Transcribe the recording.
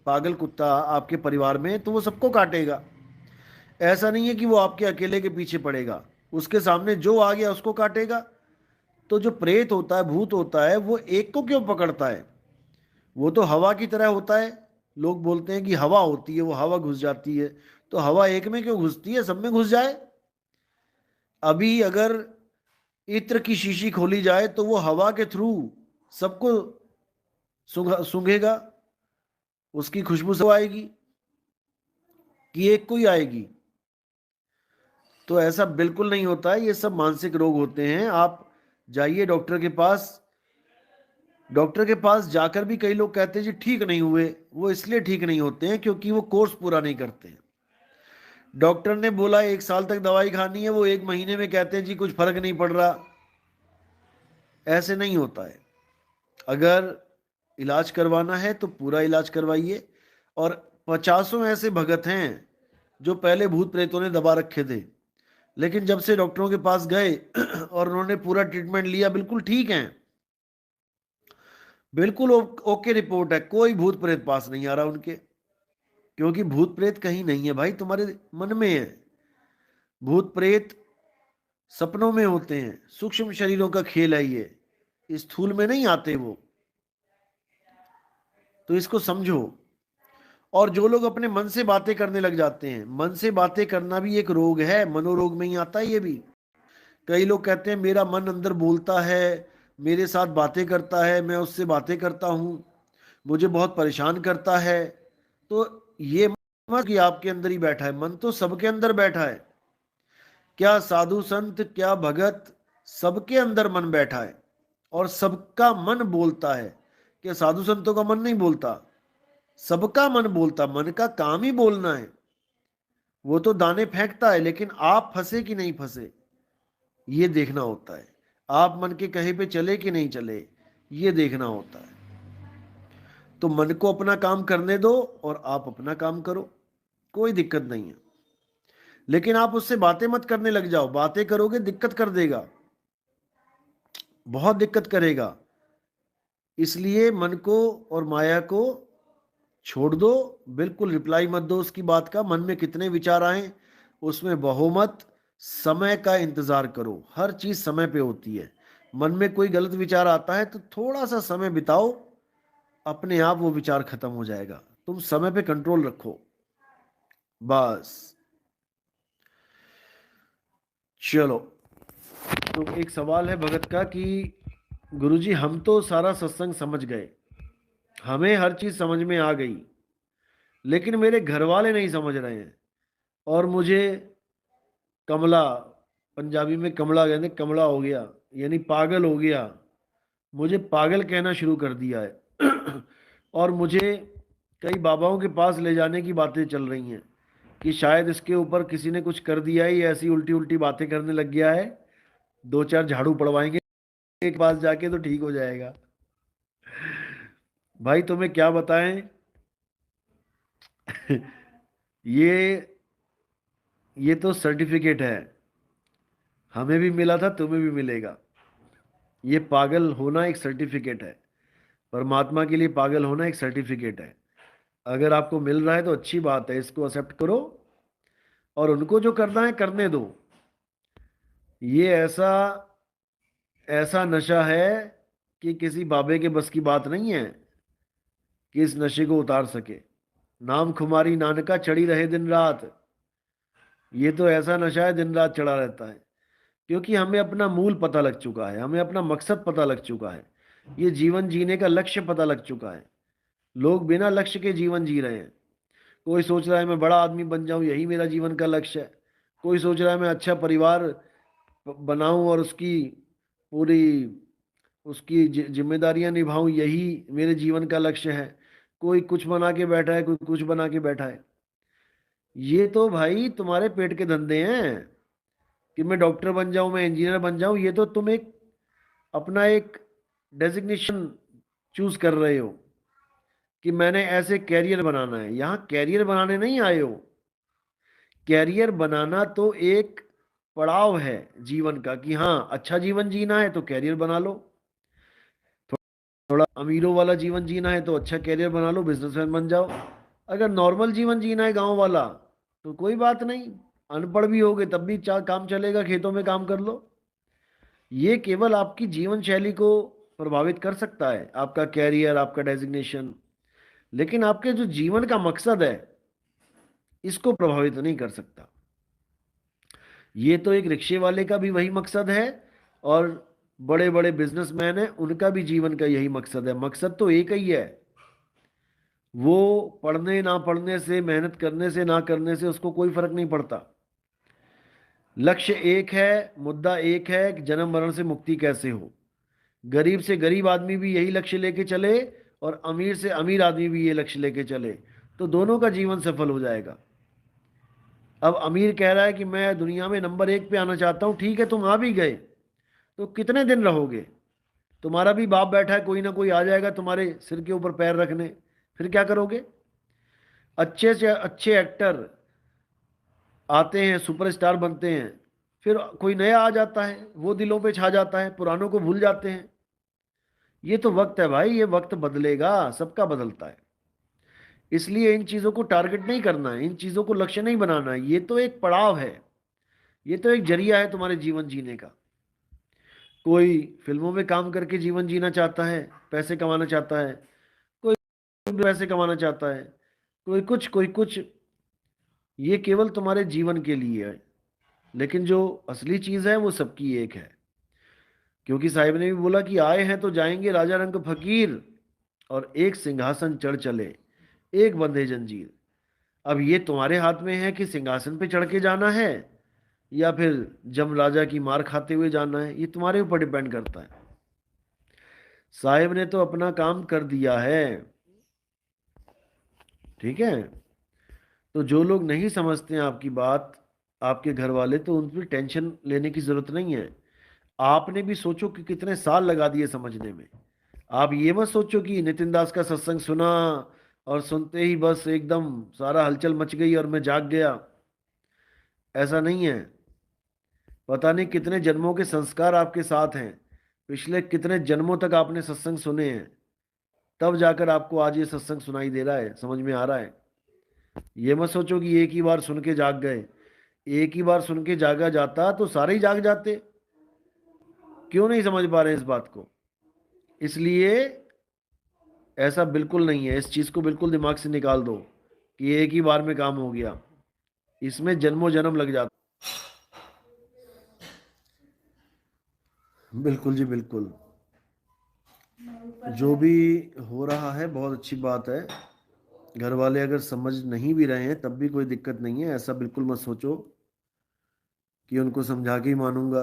पागल कुत्ता आपके परिवार में, तो वो सबको काटेगा। ऐसा नहीं है कि वो आपके अकेले के पीछे पड़ेगा, उसके सामने जो आ गया उसको काटेगा। तो जो प्रेत होता है, भूत होता है, वो एक को क्यों पकड़ता है? वो तो हवा की तरह होता है। लोग बोलते हैं कि हवा होती है, वो हवा घुस जाती है। तो हवा एक में क्यों घुसती है, सब में घुस जाए। अभी अगर इत्र की शीशी खोली जाए तो वो हवा के थ्रू सबको सूंघेगा, उसकी खुशबू सब आएगी कि एक को ही आएगी? तो ऐसा बिल्कुल नहीं होता है, ये सब मानसिक रोग होते हैं। आप जाइए डॉक्टर के पास। डॉक्टर के पास जाकर भी कई लोग कहते हैं जी ठीक नहीं हुए। वो इसलिए ठीक नहीं होते हैं क्योंकि वो कोर्स पूरा नहीं करते हैं। डॉक्टर ने बोला 1 साल तक दवाई खानी है, वो 1 महीने में कहते हैं जी कुछ फर्क नहीं पड़ रहा। ऐसे नहीं होता है। अगर इलाज करवाना है तो पूरा इलाज करवाइए। और पचासों ऐसे भगत हैं जो पहले भूत प्रेतों ने दबा रखे थे, लेकिन जब से डॉक्टरों के पास गए और उन्होंने पूरा ट्रीटमेंट लिया, बिल्कुल ठीक हैं। बिल्कुल ओके रिपोर्ट है, कोई भूत प्रेत पास नहीं आ रहा उनके। क्योंकि भूत प्रेत कहीं नहीं है भाई, तुम्हारे मन में है। भूत प्रेत सपनों में होते हैं, सूक्ष्म शरीरों का खेल है ये, स्थूल में नहीं आते वो। तो इसको समझो। और जो लोग अपने मन से बातें करने लग जाते हैं, मन से बातें करना भी एक रोग है, मनोरोग में ही आता है ये भी। कई लोग कहते हैं मेरा मन अंदर बोलता है, मेरे साथ बातें करता है, मैं उससे बातें करता हूँ, मुझे बहुत परेशान करता है। तो ये मत कि आपके अंदर ही बैठा है, मन तो सबके अंदर बैठा है। क्या साधु संत, क्या भगत, सबके अंदर मन बैठा है। और सबका मन बोलता है। क्या साधु संतों का मन नहीं बोलता? सबका मन बोलता, मन का काम ही बोलना है। वो तो दाने फेंकता है, लेकिन आप फंसे कि नहीं फंसे, ये देखना होता है। आप मन के कहे पे चले कि नहीं चले, ये देखना होता है। तो मन को अपना काम करने दो और आप अपना काम करो, कोई दिक्कत नहीं है। लेकिन आप उससे बातें मत करने लग जाओ, बातें करोगे दिक्कत कर देगा, बहुत दिक्कत करेगा। इसलिए मन को और माया को छोड़ दो। बिल्कुल रिप्लाई मत दो उसकी बात का। मन में कितने विचार आए उसमें बहो मत, समय का इंतजार करो। हर चीज समय पे होती है। मन में कोई गलत विचार आता है तो थोड़ा सा समय बिताओ, अपने आप वो विचार खत्म हो जाएगा। तुम समय पे कंट्रोल रखो बस। चलो, तो एक सवाल है भगत का कि गुरुजी हम तो सारा सत्संग समझ गए, हमें हर चीज समझ में आ गई, लेकिन मेरे घर वाले नहीं समझ रहे हैं। और मुझे कमला, पंजाबी में कमला कहते, कमला हो गया, यानी पागल हो गया। मुझे पागल कहना शुरू कर दिया है। और मुझे कई बाबाओं के पास ले जाने की बातें चल रही हैं कि शायद इसके ऊपर किसी ने कुछ कर दिया है, ये ऐसी उल्टी उल्टी बातें करने लग गया है। 2-4 झाड़ू पड़वाएंगे एक पास जाके तो ठीक हो जाएगा। भाई तुम्हें क्या बताएं। ये ये तो सर्टिफिकेट है, हमें भी मिला था, तुम्हें भी मिलेगा। ये पागल होना एक सर्टिफिकेट है, परमात्मा के लिए पागल होना एक सर्टिफिकेट है। अगर आपको मिल रहा है तो अच्छी बात है, इसको एक्सेप्ट करो और उनको जो करना है करने दो। ये ऐसा ऐसा नशा है कि किसी बाबे के बस की बात नहीं है कि इस नशे को उतार सके। नाम खुमारी नानका चढ़ी रहे दिन रात, ये तो ऐसा नशा है दिन रात चढ़ा रहता है। क्योंकि हमें अपना मूल पता लग चुका है, हमें अपना मकसद पता लग चुका है, ये जीवन जीने का लक्ष्य पता लग चुका है। लोग बिना लक्ष्य के जीवन जी रहे हैं। कोई सोच रहा है मैं बड़ा आदमी बन जाऊं, यही मेरा जीवन का लक्ष्य है। कोई सोच रहा है मैं अच्छा परिवार बनाऊं और उसकी पूरी उसकी जिम्मेदारियां निभाऊं, यही मेरे जीवन का लक्ष्य है। कोई कुछ बना के बैठा है, कोई कुछ बना के बैठा है। ये तो भाई तुम्हारे पेट के धंधे हैं कि मैं डॉक्टर बन जाऊं, मैं इंजीनियर बन जाऊं। ये तो तुम एक अपना एक डेजिग्नेशन चूज कर रहे हो कि मैंने ऐसे कैरियर बनाना है। यहां कैरियर बनाने नहीं आए हो। कैरियर बनाना तो एक पड़ाव है जीवन का कि हाँ अच्छा जीवन जीना है तो कैरियर बना लो, थोड़ा अमीरों वाला जीवन जीना है तो अच्छा कैरियर बना लो, बिजनेसमैन बन जाओ। अगर नॉर्मल जीवन जीना है गांव वाला तो कोई बात नहीं, अनपढ़ भी होगे तब भी काम चलेगा, खेतों में काम कर लो। ये केवल आपकी जीवन शैली को प्रभावित कर सकता है, आपका कैरियर, आपका डेजिग्नेशन, लेकिन आपके जो जीवन का मकसद है इसको प्रभावित नहीं कर सकता। ये तो एक रिक्शे वाले का भी वही मकसद है, और बड़े बड़े बिजनेसमैन हैं उनका भी जीवन का यही मकसद है। मकसद तो एक ही है, वो पढ़ने ना पढ़ने से, मेहनत करने से ना करने से उसको कोई फर्क नहीं पड़ता। लक्ष्य एक है, मुद्दा एक है कि जन्म मरण से मुक्ति कैसे हो। गरीब से गरीब आदमी भी यही लक्ष्य लेके चले और अमीर से अमीर आदमी भी ये लक्ष्य लेके चले तो दोनों का जीवन सफल हो जाएगा। अब अमीर कह रहा है कि मैं दुनिया में नंबर 1 पे आना चाहता हूँ, ठीक है तुम आ भी गए तो कितने दिन रहोगे? तुम्हारा भी बाप बैठा है, कोई ना कोई आ जाएगा तुम्हारे सिर के ऊपर पैर रखने, फिर क्या करोगे? अच्छे से अच्छे एक्टर आते हैं, सुपरस्टार बनते हैं, फिर कोई नया आ जाता है, वो दिलों पे छा जाता है, पुरानों को भूल जाते हैं। ये तो वक्त है भाई, ये वक्त बदलेगा, सबका बदलता है। इसलिए इन चीजों को टारगेट नहीं करना है, इन चीजों को लक्ष्य नहीं बनाना है। ये तो एक पड़ाव है, ये तो एक जरिया है तुम्हारे जीवन जीने का। कोई फिल्मों में काम करके जीवन जीना चाहता है, पैसे कमाना चाहता है, कोई पैसे कमाना चाहता है, कोई कुछ कोई कुछ। ये केवल तुम्हारे जीवन के लिए है, लेकिन जो असली चीज है वो सबकी एक है। क्योंकि साहिब ने भी बोला कि आए हैं तो जाएंगे राजा रंग फकीर, और एक सिंहासन चढ़ चले, एक बंधे जंजीर। अब ये तुम्हारे हाथ में है कि सिंहासन पे चढ़ के जाना है या फिर जम राजा की मार खाते हुए जाना है, ये तुम्हारे ऊपर डिपेंड करता है। साहिब ने तो अपना काम कर दिया है, ठीक है। तो जो लोग नहीं समझते हैं आपकी बात, आपके घर वाले, तो उन पर टेंशन लेने की जरूरत नहीं है। आपने भी सोचो कि कितने साल लगा दिए समझने में। आप ये मत सोचो कि नितिन दास का सत्संग सुना और सुनते ही बस एकदम सारा हलचल मच गई और मैं जाग गया। ऐसा नहीं है। पता नहीं कितने जन्मों के संस्कार आपके साथ हैं, पिछले कितने जन्मों तक आपने सत्संग सुने हैं, तब जाकर आपको आज ये सत्संग सुनाई दे रहा है, समझ में आ रहा है। ये मत सोचो कि एक ही बार सुन के जाग गए। एक ही बार सुन के जागा जाता तो सारे ही जाग जाते। क्यों नहीं समझ पा रहे हैं इस बात को? इसलिए ऐसा बिल्कुल नहीं है, इस चीज को बिल्कुल दिमाग से निकाल दो कि एक ही बार में काम हो गया। इसमें जन्मों जन्म लग जाता। बिल्कुल जी बिल्कुल। जो भी हो रहा है बहुत अच्छी बात है। घर वाले अगर समझ नहीं भी रहे हैं तब भी कोई दिक्कत नहीं है। ऐसा बिल्कुल मत सोचो कि उनको समझा के ही मानूंगा।